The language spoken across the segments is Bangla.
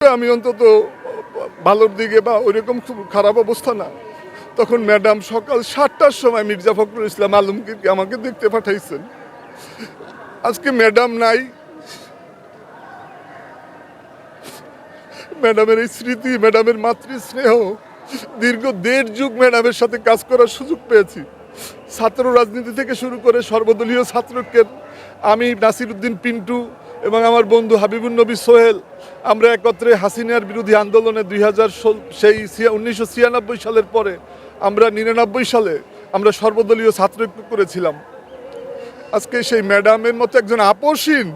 আমি অন্তত ভালোর দিকে বা ওইরকম খুব খারাপ অবস্থা না। তখন ম্যাডাম সকাল 7টার সময় মির্জা ফখরুল ইসলাম আলমগীরকে আমাকে দেখতে পাঠাইছেন। আজকে ম্যাডাম নাই। ম্যাডামের এই স্মৃতি, ম্যাডামের মাতৃস্নেহ, দীর্ঘ 1.5 যুগ ম্যাডামের সাথে কাজ করার সুযোগ পেয়েছি। ছাত্র রাজনীতি থেকে শুরু করে সর্বদলীয় ছাত্রকে আমি, নাসির উদ্দিন পিন্টু এবং আমার বন্ধু হাবিবুন নবী সোহেল, আমরা একত্রে হাসিনার বিরোধী আন্দোলনে 1996 সালের পরে আমরা 99 সালে আমরা সর্বদলীয় ছাত্র ঐক্য করেছিলাম। আজকে সেই ম্যাডামের মতো একজন আপসহীন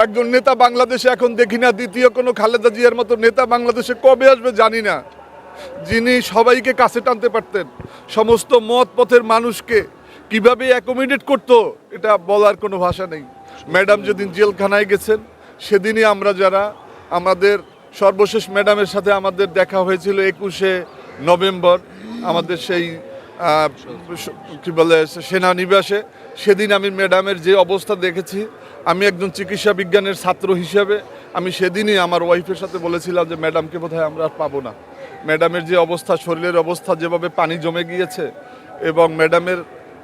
একজন নেতা বাংলাদেশে এখন দেখি না। দ্বিতীয় কোনো খালেদা জিয়ার মতো নেতা বাংলাদেশে কবে আসবে জানি না, যিনি সবাইকে কাছে টানতে পারতেন, সমস্ত মত পথের মানুষকে কিভাবে অ্যাকোমোডেট করতো এটা বলার কোনো ভাষা নেই। ম্যাডাম যেদিন জেলখানায় গেছেন সেদিনই আমরা যারা আমাদের সর্বশেষ ম্যাডামের সাথে আমাদের দেখা হয়েছিল 21শে নভেম্বর আমাদের সেই কী বলে সেনানিবাসে। সেদিন আমি ম্যাডামের যে অবস্থা দেখেছি, আমি একজন চিকিৎসা বিজ্ঞানের ছাত্র হিসেবে আমি সেদিনই আমার ওয়াইফের সাথে বলেছিলাম যে ম্যাডামকে বোধহয় আমরা আর পাবো না। ম্যাডামের যে অবস্থা, শরীরের অবস্থা, যেভাবে পানি জমে গিয়েছে, এবং ম্যাডামের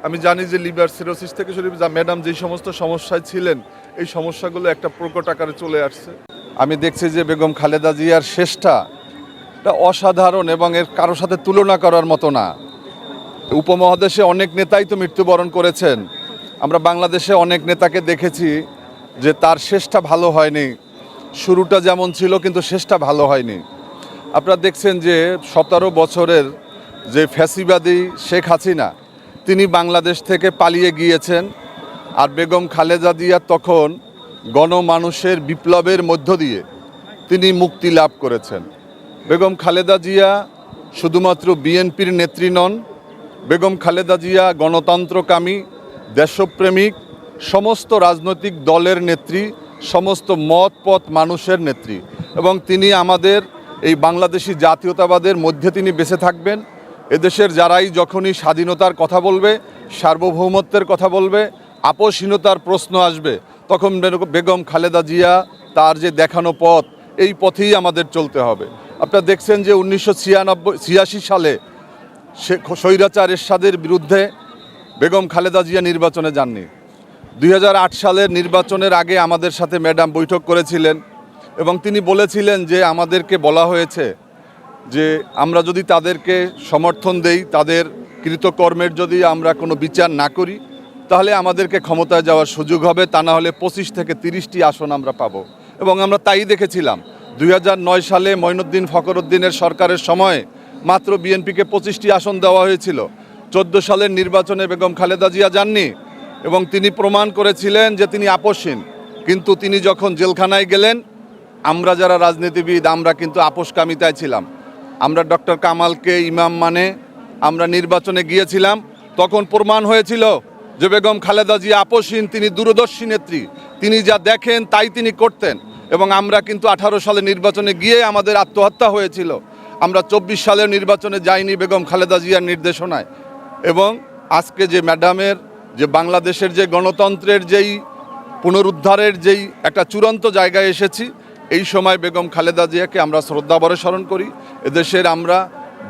আমি জানি যে লিভার সিরোসিস থেকে শুরু ম্যাডাম যেই সমস্ত সমস্যায় ছিলেন এই সমস্যাগুলো একটা প্রকট আকারে চলে আসছে। আমি দেখছি যে বেগম খালেদা জিয়ার শেষটা অসাধারণ এবং এর কারোর সাথে তুলনা করার মতো না। উপমহাদেশে অনেক নেতাই তো মৃত্যুবরণ করেছেন, আমরা বাংলাদেশে অনেক নেতাকে দেখেছি যে তার শেষটা ভালো হয়নি। শুরুটা যেমন ছিল কিন্তু শেষটা ভালো হয়নি। আপনারা দেখছেন যে 17 বছরের যে ফ্যাসিবাদী শেখ হাসিনা, তিনি বাংলাদেশ থেকে পালিয়ে গিয়েছেন। আর বেগম খালেদা জিয়া তখন গণমানুষের বিপ্লবের মধ্য দিয়ে তিনি মুক্তি লাভ করেছেন। বেগম খালেদা জিয়া শুধুমাত্র বিএনপির নেত্রী নন, বেগম খালেদা জিয়া গণতন্ত্রকামী, দেশপ্রেমিক, সমস্ত রাজনৈতিক দলের নেত্রী, সমস্ত মত পথ মানুষের নেত্রী, এবং তিনি আমাদের এই বাংলাদেশি জাতীয়তাবাদের মধ্যে তিনি বেঁচে থাকবেন। এদেশের যারাই যখনই স্বাধীনতার কথা বলবে, সার্বভৌমত্বের কথা বলবে, আপোষহীনতার প্রশ্ন আসবে, তখন বেগম খালেদা জিয়া তার যে দেখানো পথ, এই পথেই আমাদের চলতে হবে। আপনারা দেখছেন যে 1986 সালে স্বৈরাচার এরশাদের বিরুদ্ধে বেগম খালেদা জিয়া নির্বাচনে যাননি। 2008 সালের নির্বাচনের আগে আমাদের সাথে ম্যাডাম বৈঠক করেছিলেন এবং তিনি বলেছিলেন যে আমাদেরকে বলা হয়েছে যে আমরা যদি তাদেরকে সমর্থন দেই, তাদের কৃতকর্মের যদি আমরা কোনো বিচার না করি, তাহলে আমাদেরকে ক্ষমতায় যাওয়ার সুযোগ হবে, তা না হলে 25 থেকে 30টি আসন আমরা পাবো। এবং আমরা তাই দেখেছিলাম। 2009 সালে মঈনুদ্দিন ফখরুদ্দিনের সরকারের সময় মাত্র বিএনপিকে 25টি আসন দেওয়া হয়েছিল। 14 সালের নির্বাচনে বেগম খালেদা জিয়া যাননি এবং তিনি প্রমাণ করেছিলেন যে তিনি আপোষহীন। কিন্তু তিনি যখন জেলখানায় গেলেন, আমরা যারা রাজনীতিবিদ আমরা কিন্তু আপোষকামিতায় ছিলাম। আমরা ডক্টর কামালকে ইমাম মানে আমরা নির্বাচনে গিয়েছিলাম, তখন প্রমাণ হয়েছিল যে বেগম খালেদা জিয়া আপোষহীন, তিনি দূরদর্শী নেত্রী, তিনি যা দেখেন তাই তিনি করতেন। এবং আমরা কিন্তু 18 সালে নির্বাচনে গিয়ে আমাদের আত্মহত্যা হয়েছিল। আমরা 24 সালের নির্বাচনে যাইনি বেগম খালেদা জিয়ার নির্দেশনায়। এবং আজকে যে ম্যাডামের যে বাংলাদেশের যে গণতন্ত্রের যেই পুনরুদ্ধারের যেই একটা চূড়ান্ত জায়গায় এসেছি, এই সময় বেগম খালেদা জিয়াকে আমরা শ্রদ্ধাভরে স্মরণ করি। এদেশের আমরা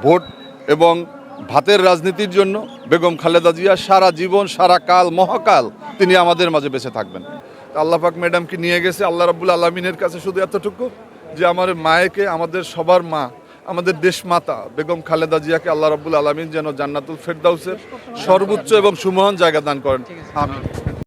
ভোট এবং ভাতের রাজনীতির জন্য বেগম খালেদা জিয়া সারা জীবন, সারা কাল, মহাকাল তিনি আমাদের মাঝে বেঁচে থাকবেন। আল্লাহ পাক ম্যাডামকে নিয়ে গেছে। আল্লাহ রাব্বুল আলামিনের কাছে শুধু এতটুকু যে আমার মায়েকে, আমাদের সবার মা, আমাদের দেশ মাতা বেগম খালেদা জিয়াকে আল্লাহ রাব্বুল আলামিন যেন জান্নাতুল ফেরদাউসের সর্বোচ্চ এবং সুমহান জায়গা দান করেন। আমিন।